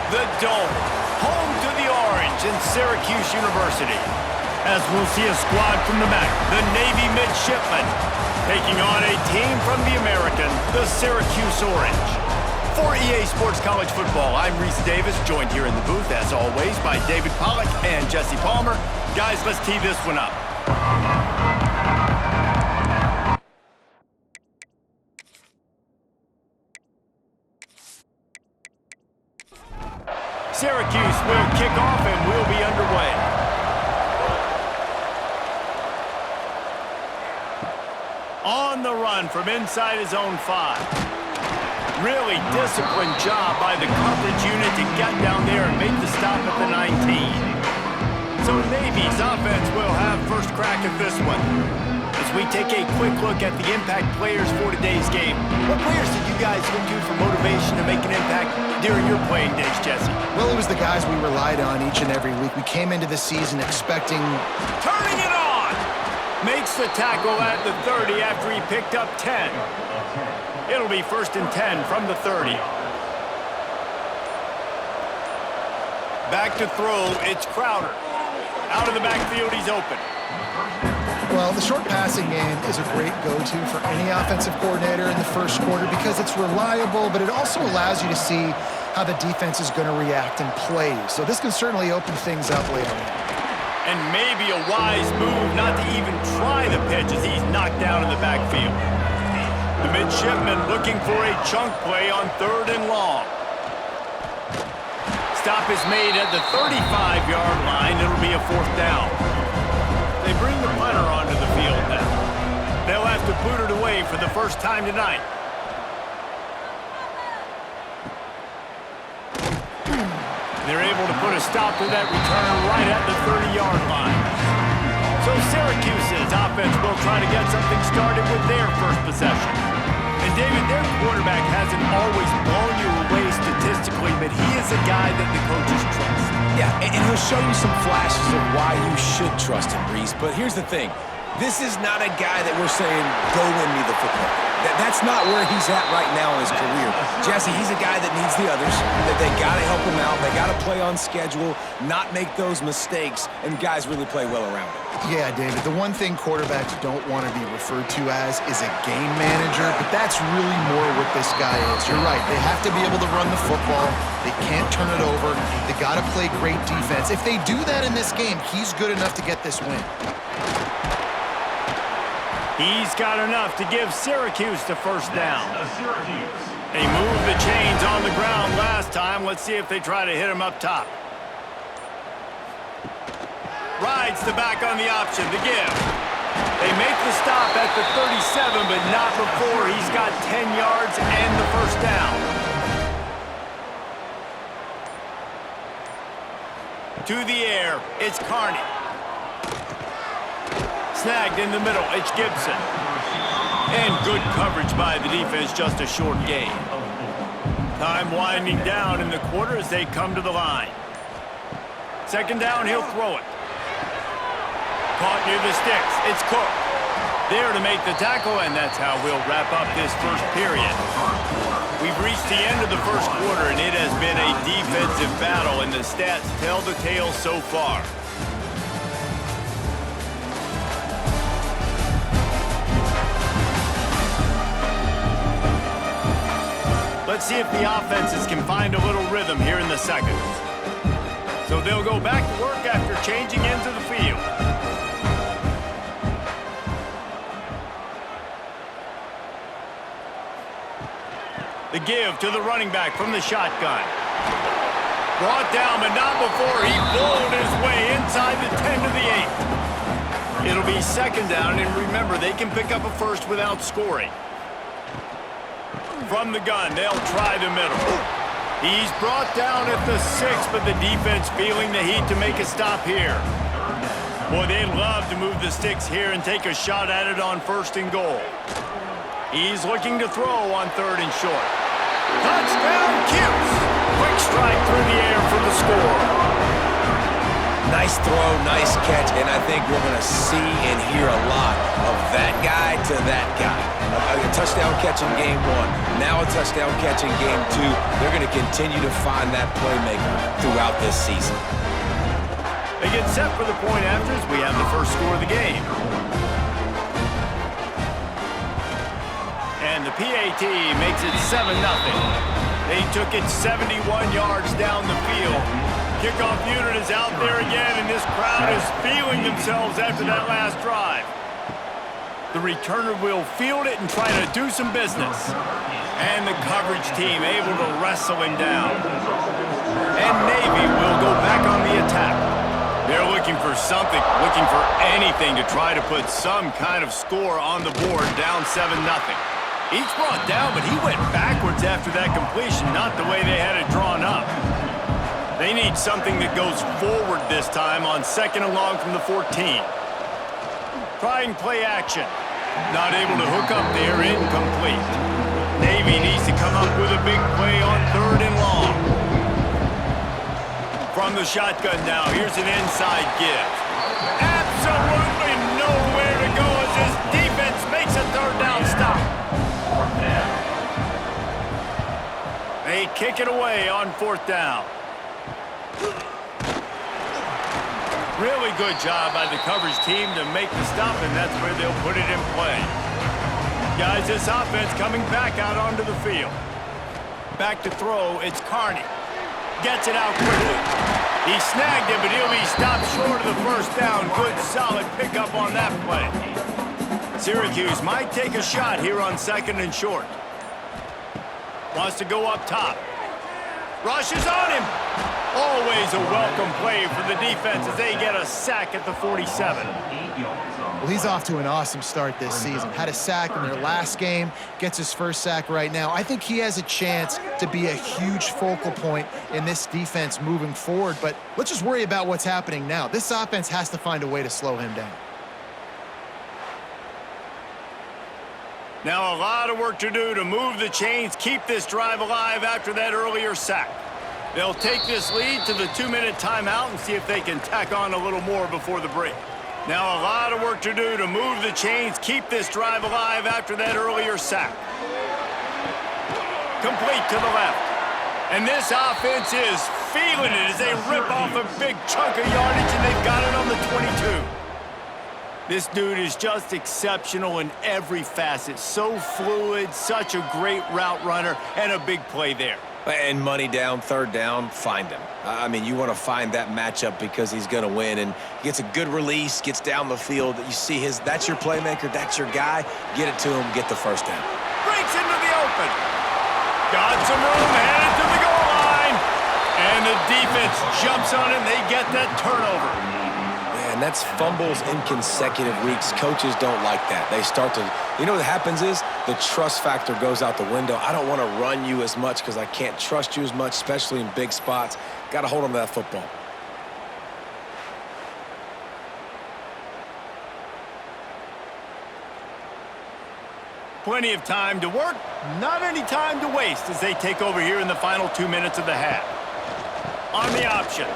The Dome, home to the Orange in Syracuse University. As we'll see a squad from the back, the Navy Midshipmen, taking on a team from the American, the Syracuse Orange. For EA Sports College Football, I'm Reese Davis, joined here in the booth, as always, by David Pollack and Jesse Palmer. Guys, let's tee this one up. Syracuse will kick off and we'll be underway. On the run from inside his own 5. Really disciplined job by the coverage unit to get down there and make the stop at the 19. So Navy's offense will have first crack at this one. As we take a quick look at the impact players for today's game, what players did you guys look to for motivation to make an impact during your playing days, Jesse? Well, it was the guys we relied on each and every week. We came into the season expecting... Turning it on! Makes the tackle at the 30 after he picked up 10. It'll be 1st and 10 from the 30. Back to throw, it's Crowder. Out of the backfield, he's open. Well, the short passing game is a great go-to for any offensive coordinator in the first quarter because it's reliable, but it also allows you to see how the defense is going to react and play. So this can certainly open things up later on. And maybe a wise move not to even try the pitch as he's knocked down in the backfield. The midshipman looking for a chunk play on 3rd and long. Stop is made at the 35-yard line. It'll be a 4th down. They bring the punter onto the field now. They'll have to boot it away for the first time tonight. They're able to put a stop to that return right at the 30-yard line. So Syracuse's offense will try to get something started with their first possession. And David, their quarterback hasn't always blown you away statistically, but he is a guy that the coaches trust. Yeah, and he'll show you some flashes of why you should trust him, Reese. But here's the thing. This is not a guy that we're saying, go win me the football. That's not where he's at right now in his career. Jesse, he's a guy that needs the others, that they got to help him out. They got to play on schedule, not make those mistakes, and guys really play well around him. Yeah, David, the one thing quarterbacks don't want to be referred to as is a game manager, but that's really more what this guy is. You're right. They have to be able to run the football. They can't turn it over. They got to play great defense. If they do that in this game, he's good enough to get this win. He's got enough to give Syracuse the first down. They moved the chains on the ground last time. Let's see if they try to hit him up top. Rides the back on the option, the give. They make the stop at the 37, but not before he's got 10 yards and the first down. To the air, it's Carney. Snagged in the middle, it's Gibson. And good coverage by the defense, just a short gain. Time winding down in the quarter as they come to the line. 2nd down, he'll throw it. Caught near the sticks, it's Cook. There to make the tackle, and that's how we'll wrap up this first period. We've reached the end of the first quarter, and it has been a defensive battle, and the stats tell the tale so far. Let's see if the offenses can find a little rhythm here in the second. So they'll go back to work after changing into the field. The give to the running back from the shotgun. Brought down, but not before he bowled his way inside the 10 to the 8. It'll be 2nd down, and remember, they can pick up a first without scoring. From the gun, they'll try the middle. He's brought down at the 6, but the defense feeling the heat to make a stop here. Boy, they'd love to move the sticks here and take a shot at it on 1st and goal. He's looking to throw on 3rd and short. Touchdown, Cuse! Quick strike through the air for the score. Nice throw, nice catch, and I think we're going to see and hear a lot of that guy to that guy. A touchdown catch in game 1, now a touchdown catch in game 2. They're going to continue to find that playmaker throughout this season. They get set for the point after as we have the first score of the game. And the PAT makes it 7-0. They took it 71 yards down the field. Kickoff unit is out there again, and this crowd is feeling themselves after that last drive. The returner will field it and try to do some business. And the coverage team able to wrestle him down. And Navy will go back on the attack. They're looking for something, looking for anything to try to put some kind of score on the board, down 7-0. Each brought down, but he went backwards after that completion, not the way they had it drawn up. They need something that goes forward this time on 2nd and long from the 14. Trying play action. Not able to hook up there, incomplete. Navy needs to come up with a big play on 3rd and long. From the shotgun now, here's an inside give. Absolutely nowhere to go as this defense makes a 3rd down stop. They kick it away on 4th down. Really good job by the coverage team to make the stop, and that's where they'll put it in play. Guys, this offense coming back out onto the field. Back to throw, it's Carney. Gets it out quickly. He snagged it, but he'll be stopped short of the 1st down. Good, solid pickup on that play. Syracuse might take a shot here on 2nd and short. Wants to go up top. Rushes on him. Always a welcome play for the defense as they get a sack at the 47. Well, he's off to an awesome start this season. Had a sack in their last game, gets his first sack right now. I think he has a chance to be a huge focal point in this defense moving forward, but let's just worry about what's happening now. This offense has to find a way to slow him down. Now a lot of work to do to move the chains, keep this drive alive after that earlier sack. They'll take this lead to the 2-minute timeout and see if they can tack on a little more before the break. Now a lot of work to do to move the chains, keep this drive alive after that earlier sack. Complete to the left. And this offense is feeling it as they rip off a big chunk of yardage, and they've got it on the 22. This dude is just exceptional in every facet. So fluid, such a great route runner, and a big play there. And money down, 3rd down, find him. I mean, you want to find that matchup because he's going to win, and gets a good release, gets down the field. You see that's your playmaker, that's your guy. Get it to him, get the 1st down. Breaks into the open. Got some room, headed to the goal line. And the defense jumps on it, and they get that turnover. And that's fumbles in consecutive weeks. Coaches don't like that. They start to, you know what happens is the trust factor goes out the window. I don't want to run you as much because I can't trust you as much, especially in big spots. Got to hold on to that football. Plenty of time to work, not any time to waste as they take over here in the final 2 minutes of the half. On the option.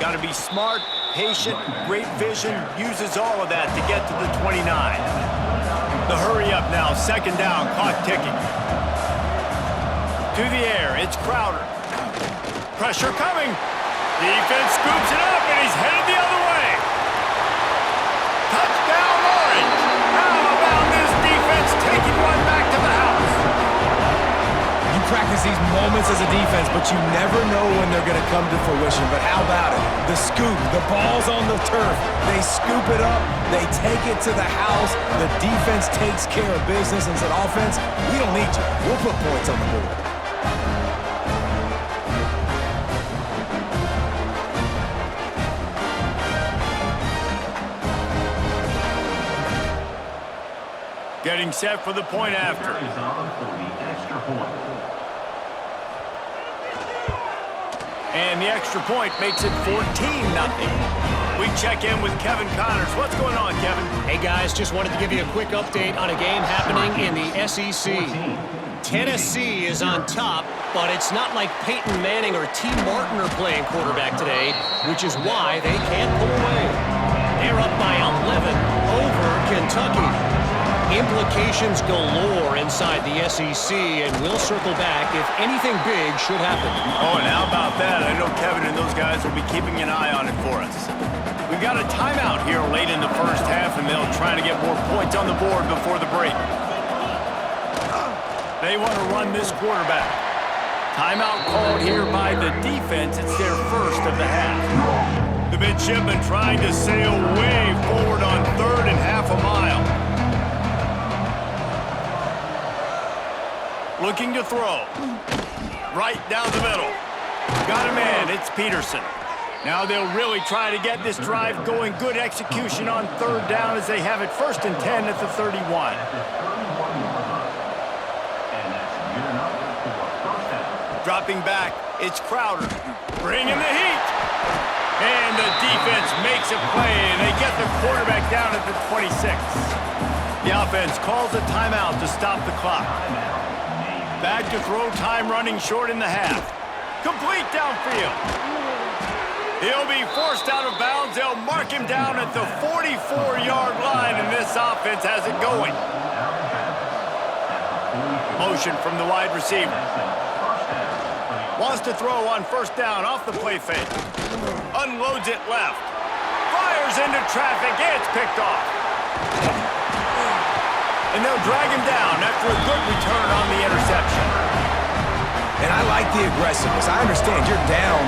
Got to be smart, patient, great vision, uses all of that to get to the 29. The hurry up now, 2nd down, clock ticking. To the air, it's Crowder. Pressure coming. Defense scoops it up, and he's headed the other way. Touchdown, Orange. How about this defense taking one back to the house? You practice these moments as a defense, but you never know when they're going to come to fruition. But how about it? The scoop, the ball's on the turf. They scoop it up. They take it to the house. The defense takes care of business and said, offense, we don't need you. We'll put points on the board. Getting set for the point after. And the extra point makes it 14-0. We check in with Kevin Connors. What's going on, Kevin? Hey, guys, just wanted to give you a quick update on a game happening in the SEC. Tennessee is on top, but it's not like Peyton Manning or T. Martin are playing quarterback today, which is why they can't pull away. They're up by 11 over Kentucky. Implications galore inside the SEC, and we'll circle back if anything big should happen. Oh, and how about that? I know Kevin and those guys will be keeping an eye on it for us. We've got a timeout here late in the first half, and they'll try to get more points on the board before the break. They want to run this quarterback. Timeout called here by the defense. It's their first of the half. The midshipmen trying to sail way forward on third and half a mile. Looking to throw. Right down the middle. Got a man. It's Peterson. Now they'll really try to get this drive going. Good execution on third down as they have it 1st and 10 at the 31. Dropping back, it's Crowder. Bringing the heat. And the defense makes a play, and they get the quarterback down at the 26. The offense calls a timeout to stop the clock. Back to throw, time running short in the half. Complete downfield. He'll be forced out of bounds. They'll mark him down at the 44-yard line, and this offense has it going. Motion from the wide receiver. Wants to throw on 1st down off the play fake. Unloads it left. Fires into traffic. It's picked off. And they'll drag him down after a good return on the interception. And I like the aggressiveness. I understand you're down,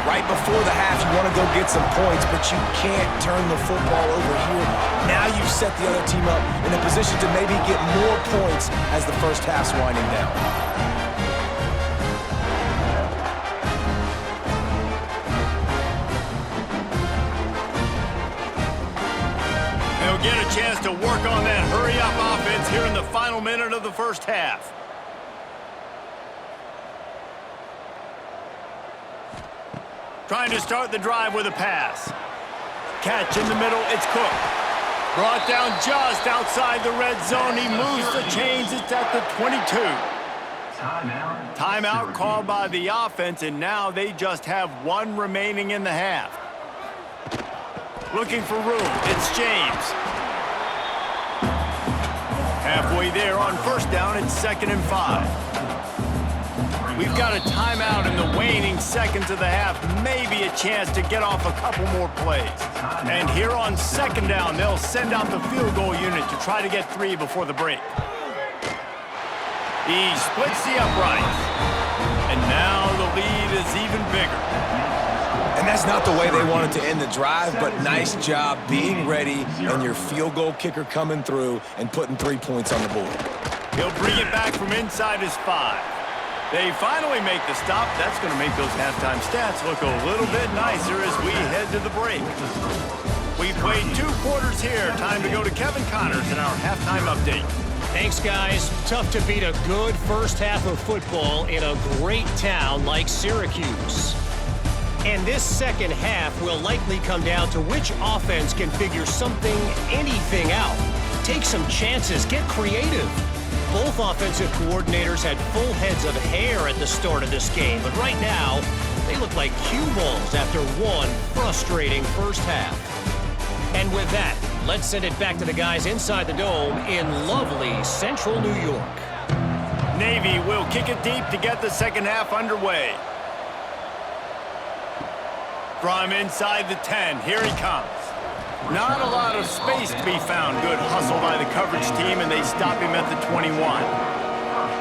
right before the half. You want to go get some points, but you can't turn the football over here. Now you've set the other team up in a position to maybe get more points as the first half's winding down. Get a chance to work on that hurry-up offense here in the final minute of the first half. Trying to start the drive with a pass. Catch in the middle, it's Cook. Brought down just outside the red zone. He moves the chains, it's at the 22. Timeout called by the offense, and now they just have one remaining in the half. Looking for room, it's James. Halfway there on 1st down, it's 2nd and 5. We've got a timeout in the waning seconds of the half, maybe a chance to get off a couple more plays. And here on 2nd down, they'll send out the field goal unit to try to get 3 before the break. He splits the uprights. And now the lead is even bigger. And that's not the way they wanted to end the drive, but nice job being ready and your field goal kicker coming through and putting 3 points on the board. He'll bring it back from inside his 5. They finally make the stop. That's going to make those halftime stats look a little bit nicer as we head to the break. We played 2 quarters here. Time to go to Kevin Connors in our halftime update. Thanks, guys. Tough to beat a good first half of football in a great town like Syracuse. And this second half will likely come down to which offense can figure something, anything out. Take some chances, get creative. Both offensive coordinators had full heads of hair at the start of this game, but right now, they look like cue balls after one frustrating first half. And with that, let's send it back to the guys inside the dome in lovely central New York. Navy will kick it deep to get the second half underway. From inside the 10, here he comes. Not a lot of space to be found. Good hustle by the coverage team, and they stop him at the 21.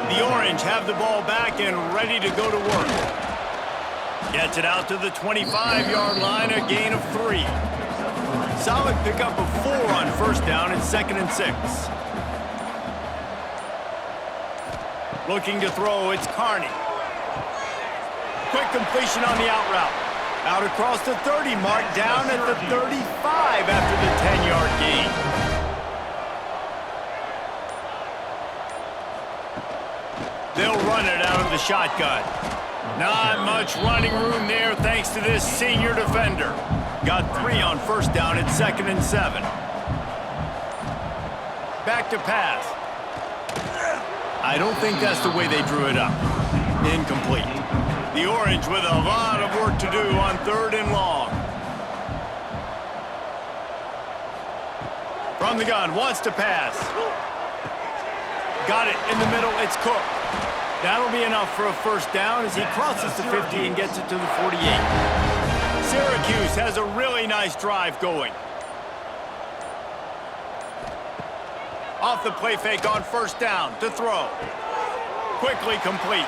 The Orange have the ball back and ready to go to work. Gets it out to the 25-yard line, a gain of 3. Solid pickup of 4 on 1st down and 2nd and 6. Looking to throw, it's Carney. Quick completion on the out route. Out across the 30 mark, down at the 35 after the 10-yard gain. They'll run it out of the shotgun. Not much running room there thanks to this senior defender. Got 3 on 1st down at 2nd and 7. Back to pass. I don't think that's the way they drew it up. Incomplete. The Orange with a lot of work to do on 3rd and long. From the gun, wants to pass. Got it in the middle, it's Cook. That'll be enough for a first down as he crosses the 50 and gets it to the 48. Syracuse has a really nice drive going. Off the play fake on 1st down to throw. Quickly complete.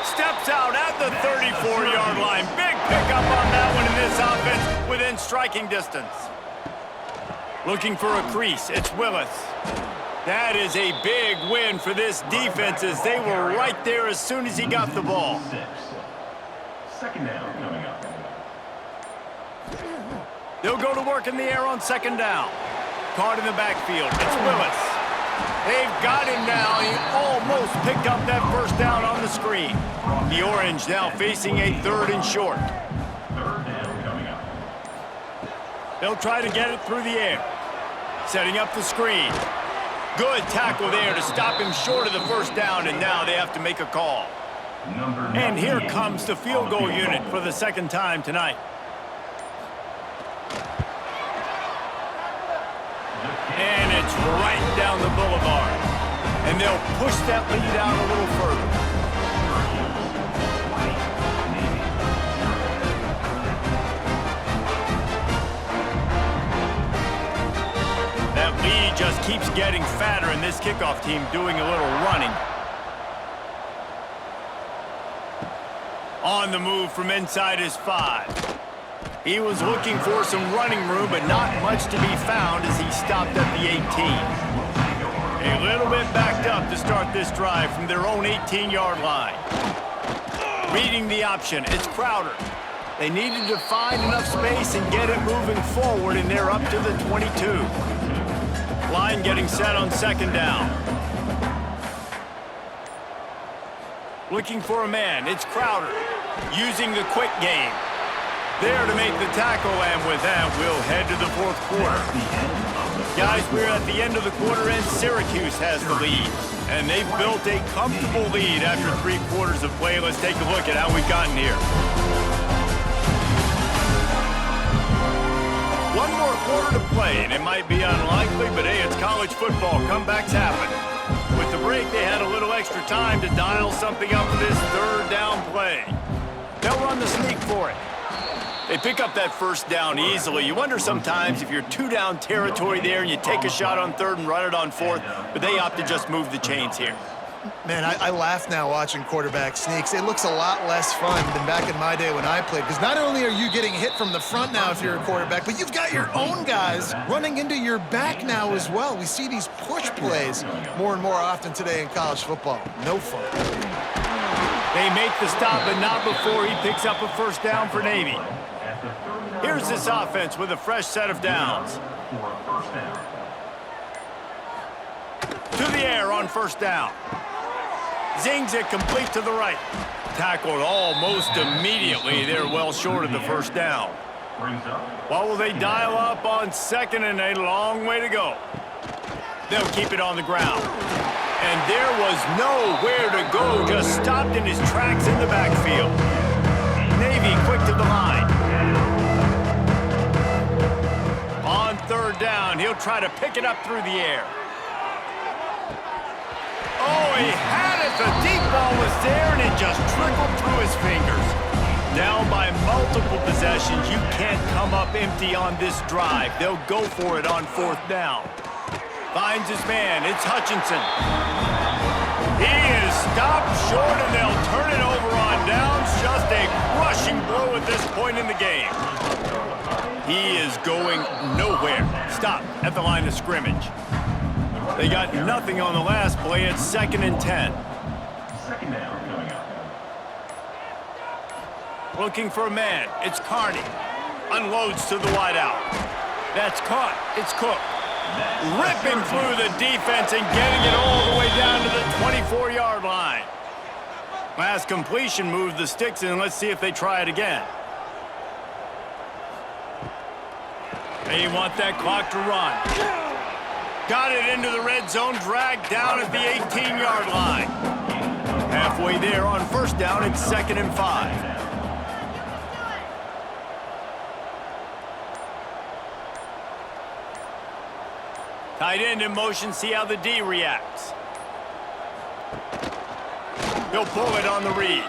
Steps out at the 34-yard line. Big pickup on that one in this offense within striking distance. Looking for a crease. It's Willis. That is a big win for this defense as they were right there as soon as he got the ball. 2nd down coming up. They'll go to work in the air on 2nd down. Caught in the backfield. It's Willis. They've got him now. He almost picked up that first down on the screen. The Orange now facing a 3rd and short. 3rd down coming up. They'll try to get it through the air. Setting up the screen. Good tackle there to stop him short of the first down, and now they have to make a call. And here comes the field goal unit for the 2nd time tonight. And it's right down the boulevard. And they'll push that lead out a little further. That lead just keeps getting fatter, and this kickoff team doing a little running. On the move from inside his 5. He was looking for some running room, but not much to be found as he stopped at the 18. A little bit backed up to start this drive from their own 18-yard line. Reading the option, it's Crowder. They needed to find enough space and get it moving forward, and they're up to the 22. Line getting set on 2nd down. Looking for a man, it's Crowder. Using the quick game. There to make the tackle, and with that, we'll head to the 4th quarter. Guys, we're at the end of the quarter, and Syracuse has the lead. And they've built a comfortable lead after 3 quarters of play. Let's take a look at how we've gotten here. 1 more quarter to play, and it might be unlikely, but hey, it's college football. Comebacks happen. With the break, they had a little extra time to dial something up for this 3rd down play. They'll run the sneak for it. They pick up that first down easily. You wonder sometimes if you're 2-down territory there and you take a shot on 3rd and run it on 4th, but they opt to just move the chains here. Man, I laugh now watching quarterback sneaks. It looks a lot less fun than back in my day when I played, because not only are you getting hit from the front now if you're a quarterback, but you've got your own guys running into your back now as well. We see these push plays more and more often today in college football. No fun. They make the stop, but not before he picks up a first down for Navy. Here's this offense with a fresh set of downs. To the air on 1st down. Zings it complete to the right. Tackled almost immediately. They're well short of the first down. What will they dial up on 2nd and a long way to go? They'll keep it on the ground. And there was nowhere to go, just stopped in his tracks in the backfield. Navy quick to the line. On 3rd down, he'll try to pick it up through the air. Oh, he had it. The deep ball was there, and it just trickled through his fingers. Down by multiple possessions, you can't come up empty on this drive. They'll go for it on 4th down. Finds his man. It's Hutchinson. He is stopped short, and they'll turn it over on downs. Just a crushing blow at this point in the game. He is going nowhere. Stop at the line of scrimmage. They got nothing on the last play. It's 2nd and 10. 2nd down coming up. Looking for a man. It's Carney. Unloads to the wideout. That's caught. It's Cook. Ripping through the defense and getting it all the way down to the 24-yard line. Last completion moved the sticks in. Let's see if they try it again. They want that clock to run. Got it into the red zone, dragged down at the 18-yard line. Have halfway there on first down. It's 2nd and 5. Tight end in motion, see how the D reacts. He'll pull it on the read.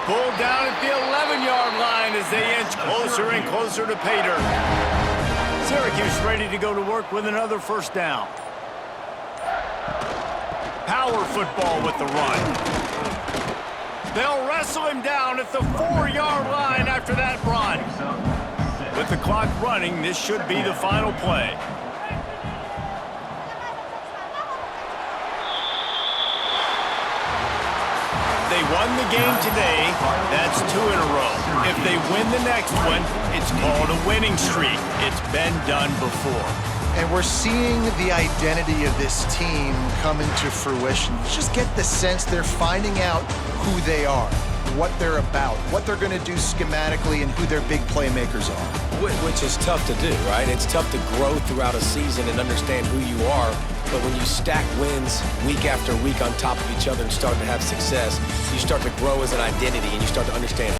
Pulled down at the 11-yard line as they inch closer and closer to pay dirt. Syracuse ready to go to work with another first down. Power football with the run. They'll wrestle him down at the 4-yard line after that run. With the clock running, this should be the final play. They won the game today, that's 2 in a row. If they win the next one, it's called a winning streak. It's been done before. And we're seeing the identity of this team come into fruition. You just get the sense they're finding out who they are, what they're about, what they're going to do schematically, and who their big playmakers are. Which is tough to do, right? It's tough to grow throughout a season and understand who you are. But when you stack wins week after week on top of each other and start to have success, you start to grow as an identity and you start to understand